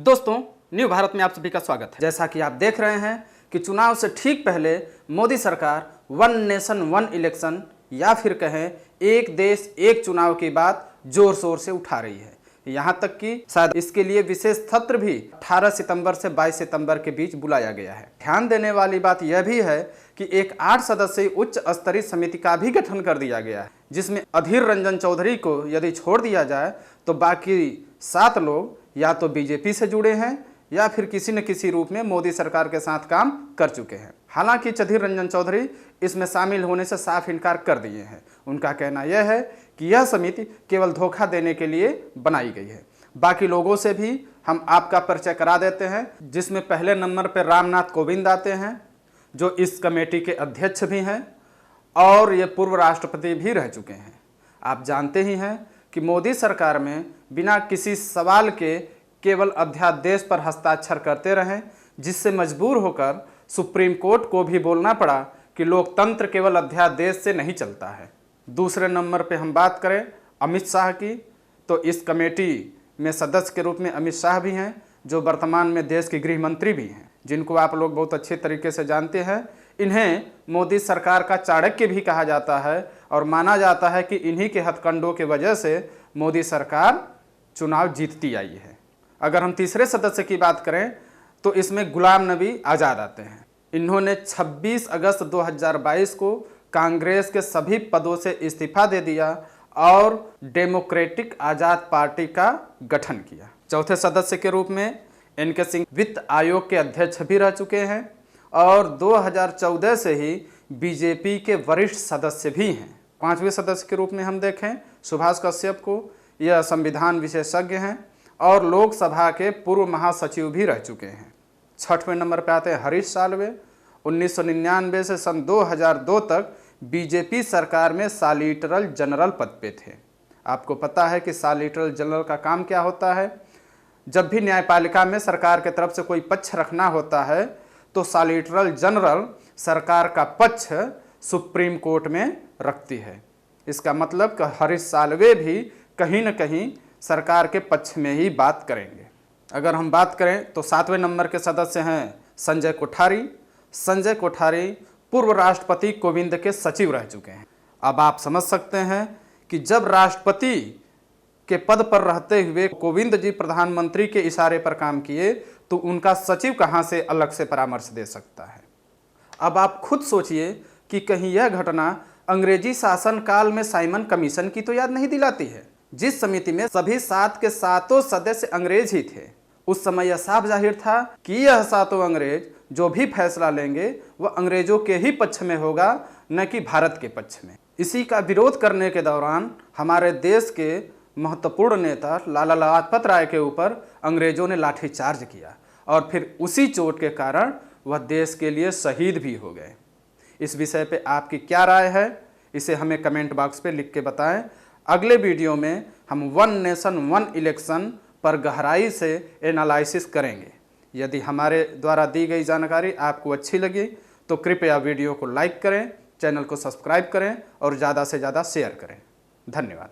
दोस्तों, न्यू भारत में आप सभी का स्वागत है। जैसा कि आप देख रहे हैं कि चुनाव से ठीक पहले मोदी सरकार वन नेशन वन इलेक्शन या फिर कहें एक देश एक चुनाव की बात जोर शोर से उठा रही है। यहाँ तक कि शायद इसके लिए विशेष सत्र भी 18 सितंबर से 22 सितंबर के बीच बुलाया गया है। ध्यान देने वाली बात यह भी है कि एक 8 सदस्यीय उच्च स्तरीय समिति का भी गठन कर दिया गया है, जिसमें अधीर रंजन चौधरी को यदि छोड़ दिया जाए तो बाकी 7 लोग या तो बीजेपी से जुड़े हैं या फिर किसी न किसी रूप में मोदी सरकार के साथ काम कर चुके हैं। हालांकि अधीर रंजन चौधरी इसमें शामिल होने से साफ इनकार कर दिए हैं। उनका कहना यह है कि यह समिति केवल धोखा देने के लिए बनाई गई है। बाकी लोगों से भी हम आपका परिचय करा देते हैं, जिसमें पहले नंबर पर रामनाथ कोविंद आते हैं, जो इस कमेटी के अध्यक्ष भी हैं और ये पूर्व राष्ट्रपति भी रह चुके हैं। आप जानते ही हैं कि मोदी सरकार में बिना किसी सवाल के केवल अध्यादेश पर हस्ताक्षर करते रहे, जिससे मजबूर होकर सुप्रीम कोर्ट को भी बोलना पड़ा कि लोकतंत्र केवल अध्यादेश से नहीं चलता है। दूसरे नंबर पे हम बात करें अमित शाह की, तो इस कमेटी में सदस्य के रूप में अमित शाह भी हैं, जो वर्तमान में देश के गृह मंत्री भी हैं, जिनको आप लोग बहुत अच्छे तरीके से जानते हैं। इन्हें मोदी सरकार का चाणक्य भी कहा जाता है और माना जाता है कि इन्हीं के हथकंडों की वजह से मोदी सरकार चुनाव जीतती आई है। अगर हम तीसरे सदस्य की बात करें तो इसमें गुलाम नबी आज़ाद आते हैं। इन्होंने 26 अगस्त 2022 को कांग्रेस के सभी पदों से इस्तीफा दे दिया और डेमोक्रेटिक आज़ाद पार्टी का गठन किया। चौथे सदस्य के रूप में एन.के. सिंह वित्त आयोग के अध्यक्ष भी रह चुके हैं और 2014 से ही बीजेपी के वरिष्ठ सदस्य भी हैं। पांचवें सदस्य के रूप में हम देखें सुभाष कश्यप को, यह संविधान विशेषज्ञ हैं और लोकसभा के पूर्व महासचिव भी रह चुके हैं। छठवें नंबर पर आते हैं हरीश साल्वे। 1999 से सन 2002 तक बीजेपी सरकार में सॉलिसिटर जनरल पद पे थे। आपको पता है कि सॉलिसिटर जनरल का काम क्या होता है। जब भी न्यायपालिका में सरकार की तरफ से कोई पक्ष रखना होता है तो सॉलिसिटर जनरल सरकार का पक्ष सुप्रीम कोर्ट में रखती है। इसका मतलब कि हरीश साल्वे भी कहीं न कहीं सरकार के पक्ष में ही बात करेंगे। अगर हम बात करें तो 7वें नंबर के सदस्य हैं संजय कोठारी। संजय कोठारी पूर्व राष्ट्रपति कोविंद के सचिव रह चुके हैं। अब आप समझ सकते हैं कि जब राष्ट्रपति के पद पर रहते हुए कोविंद जी प्रधानमंत्री के इशारे पर काम किए तो उनका सचिव कहां से अलग से परामर्श दे सकता है। अब आप खुद सोचिए कि कहीं यह घटना अंग्रेजी शासन काल में साइमन कमीशन की तो याद नहीं दिलाती है, जिस समिति में सभी 7 के 7 सदस्य अंग्रेज ही थे। उस समय यह साफ जाहिर था कि यह 7 अंग्रेज जो भी फैसला लेंगे वह अंग्रेजों के ही पक्ष में होगा, न कि भारत के पक्ष में। इसी का विरोध करने के दौरान हमारे देश के महत्वपूर्ण नेता लाला लाजपत राय के ऊपर अंग्रेजों ने लाठीचार्ज किया और फिर उसी चोट के कारण वह देश के लिए शहीद भी हो गए। इस विषय पे आपकी क्या राय है, इसे हमें कमेंट बॉक्स पे लिख के बताएं। अगले वीडियो में हम वन नेशन वन इलेक्शन पर गहराई से एनालिसिस करेंगे। यदि हमारे द्वारा दी गई जानकारी आपको अच्छी लगी तो कृपया वीडियो को लाइक करें, चैनल को सब्सक्राइब करें और ज़्यादा से ज़्यादा शेयर करें। धन्यवाद।